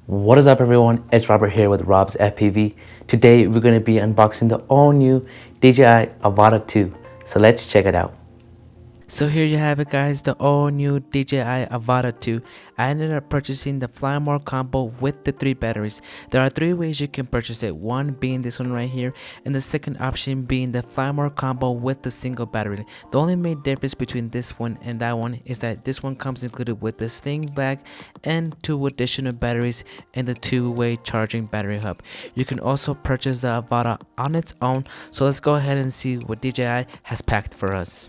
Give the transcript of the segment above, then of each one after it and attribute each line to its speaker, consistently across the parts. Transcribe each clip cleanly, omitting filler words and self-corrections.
Speaker 1: What is up everyone, it's Robert here with Rob's FPV. Today we're going to be unboxing the all new DJI Avata 2, so let's check it out. So here you have it guys, the all new DJI Avata 2. I ended up purchasing the Fly More combo with the 3 batteries. There are 3 ways you can purchase it, one being this one right here, and the second option being the Fly More combo with the single battery. The only main difference between this one and that one is that this one comes included with the Sling Bag and 2 additional batteries and the 2-way charging battery hub. You can also purchase the Avata on its own, so let's go ahead and see what DJI has packed for us.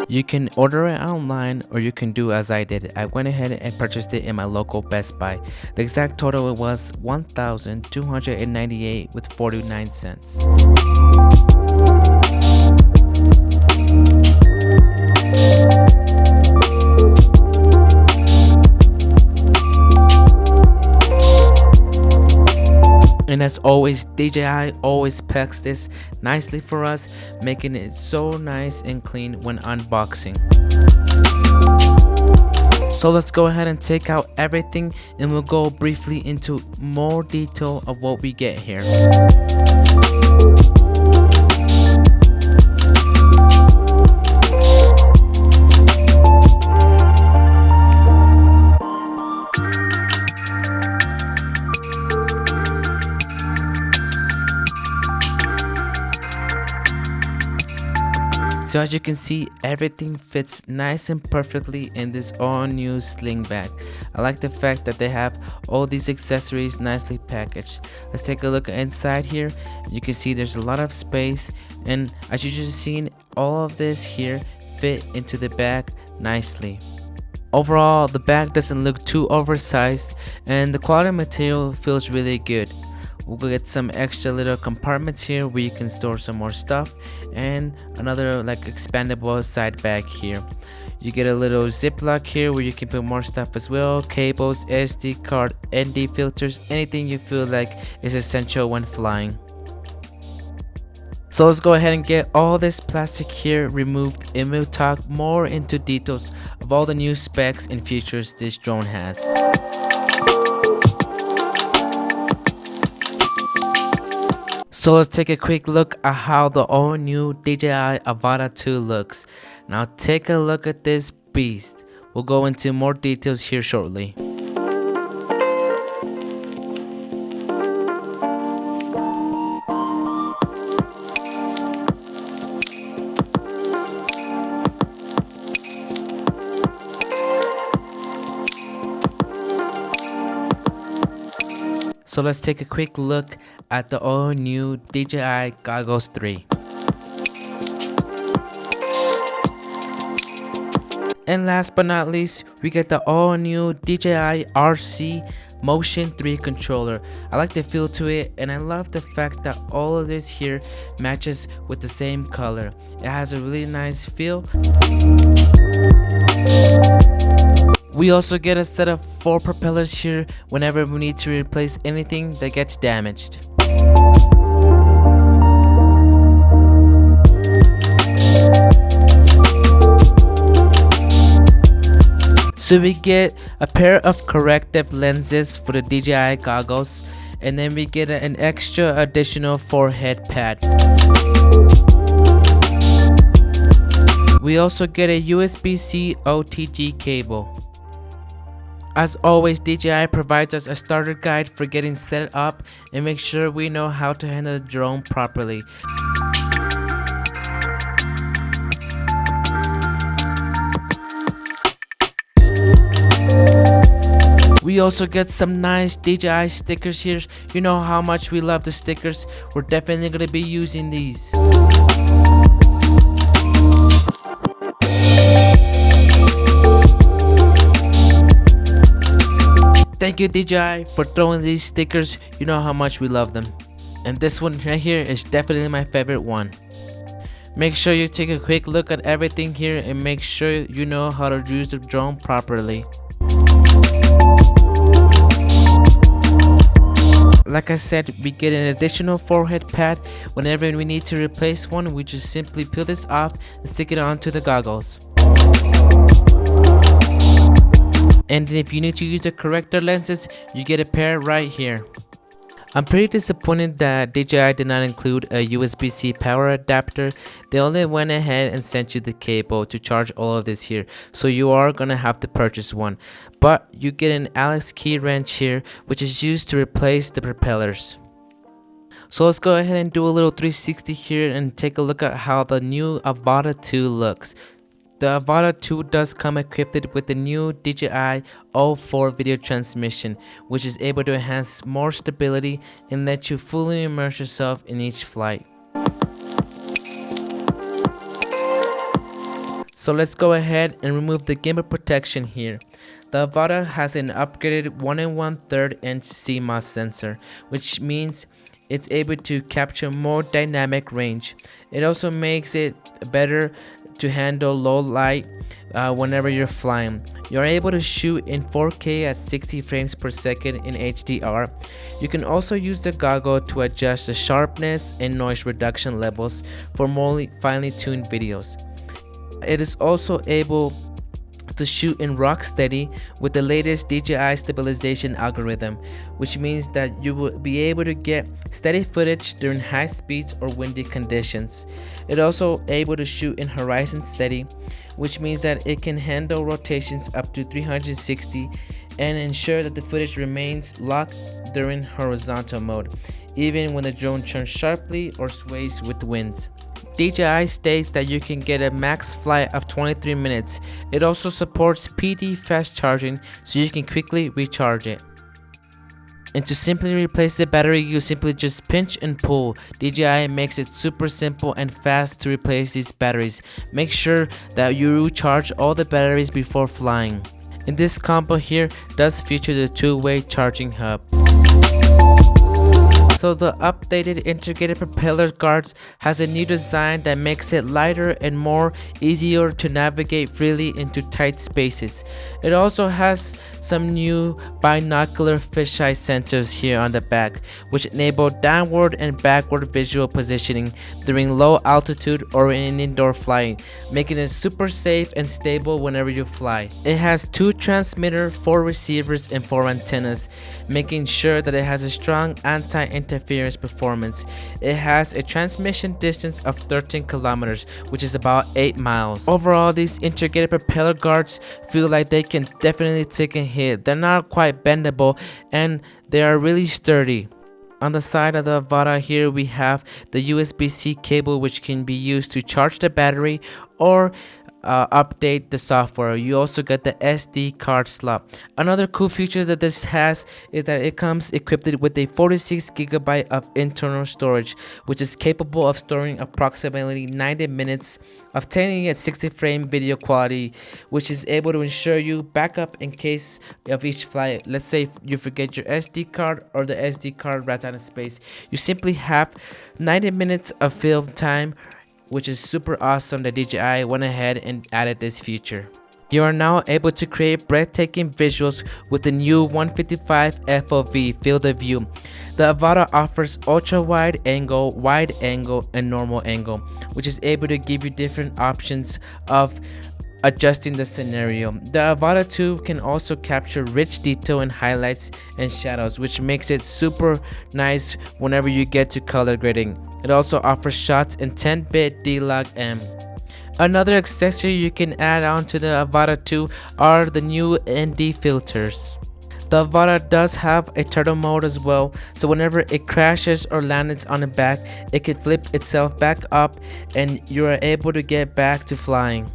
Speaker 1: You can order it online or you can do as I did. I went ahead and purchased it in my local Best Buy. The exact total was $1,298 with 49 cents. And as always, DJI always packs this nicely for us, making it so nice and clean when unboxing. So let's go ahead and take out everything and we'll go briefly into more detail of what we get here. So as you can see, everything fits nice and perfectly in this all new sling bag. I like the fact that they have all these accessories nicely packaged. Let's take a look inside here. You can see there's a lot of space, and as you just seen, all of this here fit into the bag nicely. Overall, the bag doesn't look too oversized and the quality material feels really good. We'll get some extra little compartments here where you can store some more stuff, and another like expandable side bag here. You get a little ziplock here where you can put more stuff as well, cables, SD card, ND filters, anything you feel like is essential when flying. So let's go ahead and get all this plastic here removed, and we'll talk more into details of all the new specs and features this drone has. So let's take a quick look at how the all new DJI Avata 2 looks. Now take a look at this beast. We'll go into more details here shortly. So let's take a quick look at the all new DJI Goggles 3. And last but not least, we get the all new DJI RC Motion 3 controller. I like the feel to it, and I love the fact that all of this here matches with the same color. It has a really nice feel. We also get a set of 4 propellers here whenever we need to replace anything that gets damaged. So we get a pair of corrective lenses for the DJI goggles, and then we get an extra additional forehead pad. We also get a USB-C OTG cable. As always, DJI provides us a starter guide for getting set up and make sure we know how to handle the drone properly. We also get some nice DJI stickers here. You know how much we love the stickers. We're definitely going to be using these. Thank you DJI for throwing these stickers. You know how much we love them. And this one right here is definitely my favorite one. Make sure you take a quick look at everything here and make sure you know how to use the drone properly. Like I said, we get an additional forehead pad. Whenever we need to replace one, we just simply peel this off and stick it onto the goggles. And if you need to use the corrector lenses, you get a pair right here. I'm pretty disappointed that DJI did not include a USB-C power adapter. They only went ahead and sent you the cable to charge all of this here, so you are gonna have to purchase one. But you get an Alex key wrench here, which is used to replace the propellers. So let's go ahead and do a little 360 here and take a look at how the new Avata 2 looks. The Avata 2 does come equipped with the new DJI O4 video transmission, which is able to enhance more stability and let you fully immerse yourself in each flight. So let's go ahead and remove the gimbal protection here. The Avata has an upgraded 1 1/3 inch CMOS sensor, which means it's able to capture more dynamic range. It also makes it better to handle low light whenever you're flying. You're able to shoot in 4K at 60 frames per second in HDR. You can also use the goggle to adjust the sharpness and noise reduction levels for more finely tuned videos. It is also able to shoot in rock steady with the latest DJI stabilization algorithm, which means that you will be able to get steady footage during high speeds or windy conditions. It also able to shoot in horizon steady, which means that it can handle rotations up to 360 and ensure that the footage remains locked during horizontal mode, even when the drone turns sharply or sways with winds. DJI states that you can get a max flight of 23 minutes. It also supports PD fast charging, so you can quickly recharge it. And to simply replace the battery, you simply just pinch and pull. DJI makes it super simple and fast to replace these batteries. Make sure that you recharge all the batteries before flying. And this combo here does feature the two-way charging hub. So the updated integrated propeller guards has a new design that makes it lighter and more easier to navigate freely into tight spaces. It also has some new binocular fisheye sensors here on the back, which enable downward and backward visual positioning during low altitude or in indoor flying, making it super safe and stable whenever you fly. It has 2 transmitters, 4 receivers, and 4 antennas, making sure that it has a strong anti-interference performance. It has a transmission distance of 13 kilometers, which is about 8 miles. Overall, these integrated propeller guards feel like they can definitely take a hit. They're not quite bendable and they are really sturdy. On the side of the Avata here, we have the USB-C cable, which can be used to charge the battery or update the software. You also get the SD card slot. Another cool feature that this has is that it comes equipped with a 46 GB of internal storage, which is capable of storing approximately 90 minutes of 1080 at 60 frame video quality, which is able to ensure you backup in case of each flight. Let's say you forget your SD card or the SD card runs out of space. You simply have 90 minutes of film time, which is super awesome that DJI went ahead and added this feature. You are now able to create breathtaking visuals with the new 155 FOV field of view. The Avata offers ultra wide angle, and normal angle, which is able to give you different options of adjusting the scenario. The Avata 2 can also capture rich detail and highlights and shadows, which makes it super nice whenever you get to color grading. It also offers shots in 10-bit D-Log-M. Another accessory you can add on to the Avata 2 are the new ND filters. The Avata does have a turtle mode as well, so whenever it crashes or lands on the back, it can flip itself back up and you are able to get back to flying.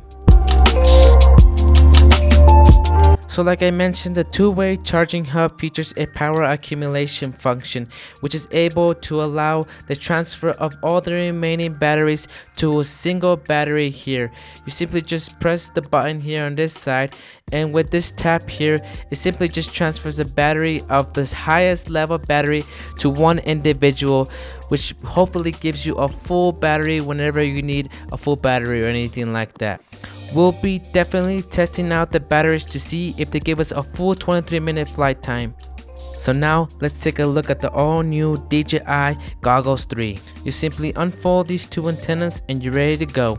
Speaker 1: So like I mentioned, the two-way charging hub features a power accumulation function, which is able to allow the transfer of all the remaining batteries to a single battery here. You simply just press the button here on this side, and with this tap here, it simply just transfers the battery of this highest level battery to one individual, which hopefully gives you a full battery whenever you need a full battery or anything like that. We'll be definitely testing out the batteries to see if they give us a full 23-minute flight time. So now let's take a look at the all new DJI Goggles 3. You simply unfold these two antennas and you're ready to go.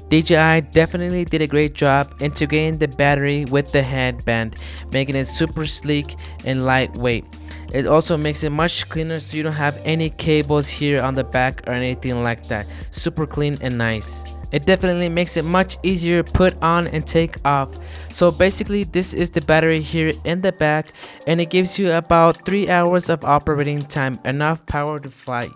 Speaker 1: DJI definitely did a great job integrating the battery with the headband, making it super sleek and lightweight. It also makes it much cleaner, so you don't have any cables here on the back or anything like that. Super clean and nice. It definitely makes it much easier to put on and take off. So basically, this is the battery here in the back, and it gives you about 3 hours of operating time, enough power to fly.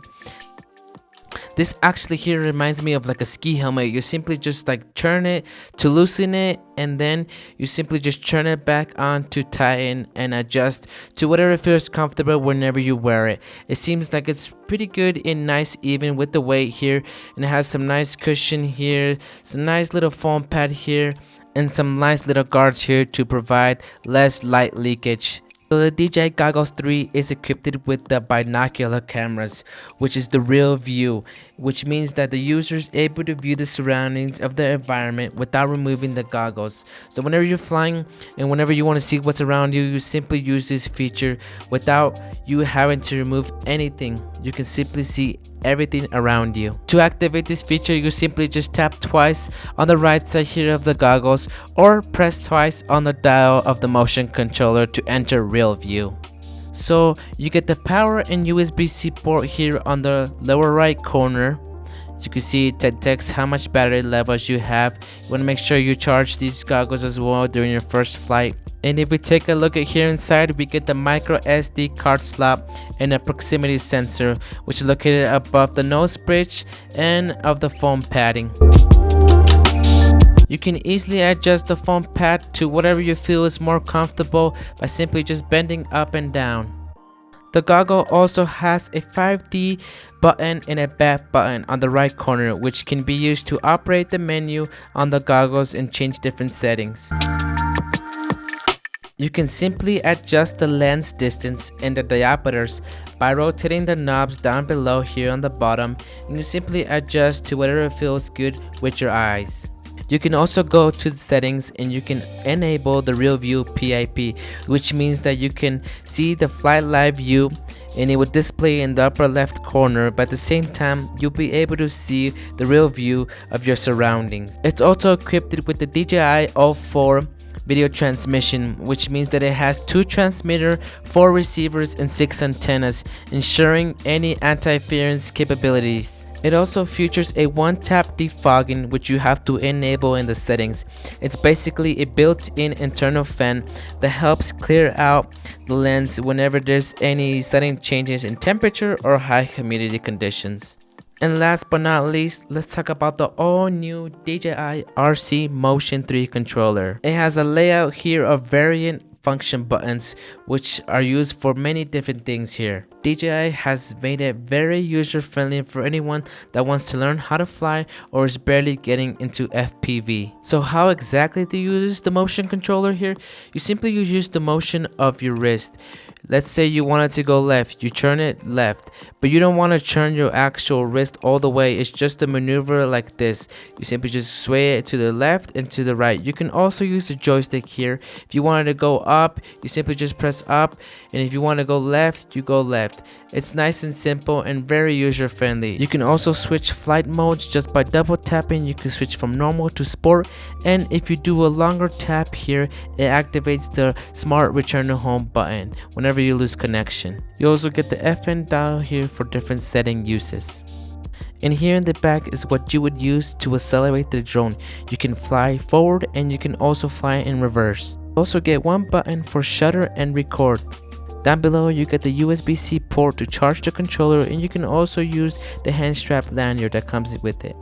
Speaker 1: This actually here reminds me of like a ski helmet. You simply just like turn it to loosen it, and then you simply just turn it back on to tighten and adjust to whatever feels comfortable whenever you wear it. It seems like it's pretty good and nice even with the weight here, and it has some nice cushion here, some nice little foam pad here, and some nice little guards here to provide less light leakage. So the DJI Goggles 3 is equipped with the binocular cameras, which is the real view, which means that the user is able to view the surroundings of the environment without removing the goggles. So whenever you're flying and whenever you want to see what's around you, you simply use this feature without you having to remove anything. You can simply see everything around you. To activate this feature, you simply just tap twice on the right side here of the goggles, or press twice on the dial of the motion controller to enter real view. So you get the power and USB-C port here on the lower right corner. You can see it detects how much battery levels you have. You want to make sure you charge these goggles as well during your first flight. And if we take a look at here inside, we get the micro SD card slot and a proximity sensor, which is located above the nose bridge and of the foam padding. You can easily adjust the foam pad to whatever you feel is more comfortable by simply just bending up and down. The goggle also has a 5D button and a back button on the right corner, which can be used to operate the menu on the goggles and change different settings. You can simply adjust the lens distance and the diopters by rotating the knobs down below here on the bottom, and you simply adjust to whatever feels good with your eyes. You can also go to the settings and you can enable the real view PIP, which means that you can see the flight live view and it will display in the upper left corner, but at the same time you'll be able to see the real view of your surroundings. It's also equipped with the DJI O4 video transmission, which means that it has 2 transmitters, 4 receivers, and 6 antennas, ensuring any anti-interference capabilities. It also features a one-tap defogging, which you have to enable in the settings. It's basically a built-in internal fan that helps clear out the lens whenever there's any sudden changes in temperature or high humidity conditions. And last but not least, let's talk about the all-new DJI RC Motion 3 controller. It has a layout here of variant function buttons, which are used for many different things here. DJI has made it very user-friendly for anyone that wants to learn how to fly or is barely getting into FPV. So how exactly do you use the motion controller here? You simply use the motion of your wrist. Let's say you wanted to go left, you turn it left, but you don't want to turn your actual wrist all the way. It's just a maneuver like this. You simply just sway it to the left and to the right. You can also use the joystick here. If you wanted to go up, you simply just press up, and if you want to go left, you go left. It's nice and simple and very user friendly. You can also switch flight modes just by double tapping. You can switch from normal to sport, and if you do a longer tap here, it activates the smart return to home button whenever you lose connection. You also get the FN dial here for different setting uses. And here in the back is what you would use to accelerate the drone. You can fly forward and you can also fly in reverse. Also get one button for shutter and record. Down below you get the USB-C port to charge the controller, and you can also use the hand strap lanyard that comes with it.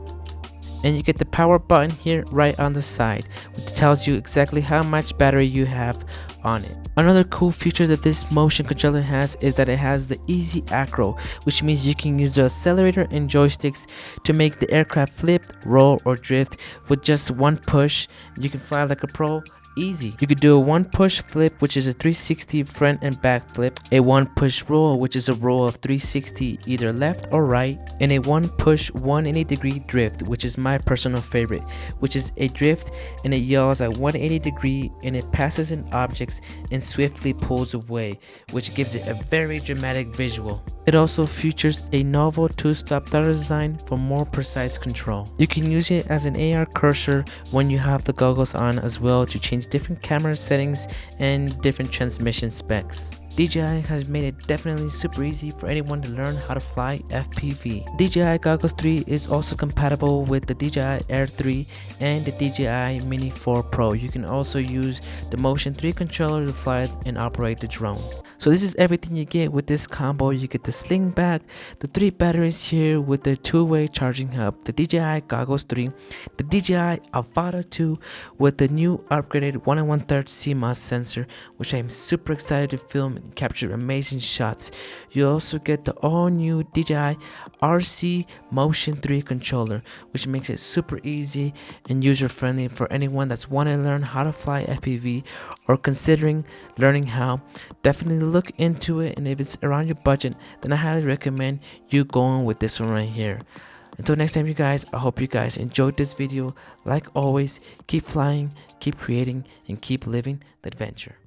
Speaker 1: And you get the power button here right on the side, which tells you exactly how much battery you have on it. Another cool feature that this motion controller has is that it has the easy acro, which means you can use the accelerator and joysticks to make the aircraft flip, roll, or drift with just one push. You can fly like a pro. Easy. You could do a one push flip, which is a 360 front and back flip, a one push roll, which is a roll of 360 either left or right, and a one push 180-degree drift, which is my personal favorite, which is a drift and it yaws at 180 and it passes in objects and swiftly pulls away, which gives it a very dramatic visual. It also features a novel two-stop throttle design for more precise control. You can use it as an AR cursor when you have the goggles on as well to change different camera settings and different transmission specs. DJI has made it definitely super easy for anyone to learn how to fly FPV. DJI Goggles 3 is also compatible with the DJI Air 3 and the DJI Mini 4 Pro. You can also use the Motion 3 controller to fly and operate the drone. So this is everything you get with this combo. You get the Sling Bag, the 3 batteries here with the 2-way charging hub, the DJI Goggles 3, the DJI Avata 2 with the new upgraded 1 1/3 CMOS sensor, which I'm super excited to film and capture amazing shots. You also get the all new DJI RC Motion 3 controller, which makes it super easy and user friendly for anyone that's wanting to learn how to fly FPV or considering learning how. Definitely look into it, and if it's around your budget, then I highly recommend you going with this one right here. Until next time, you guys, I hope you guys enjoyed this video. Like always, keep flying, keep creating, and keep living the adventure.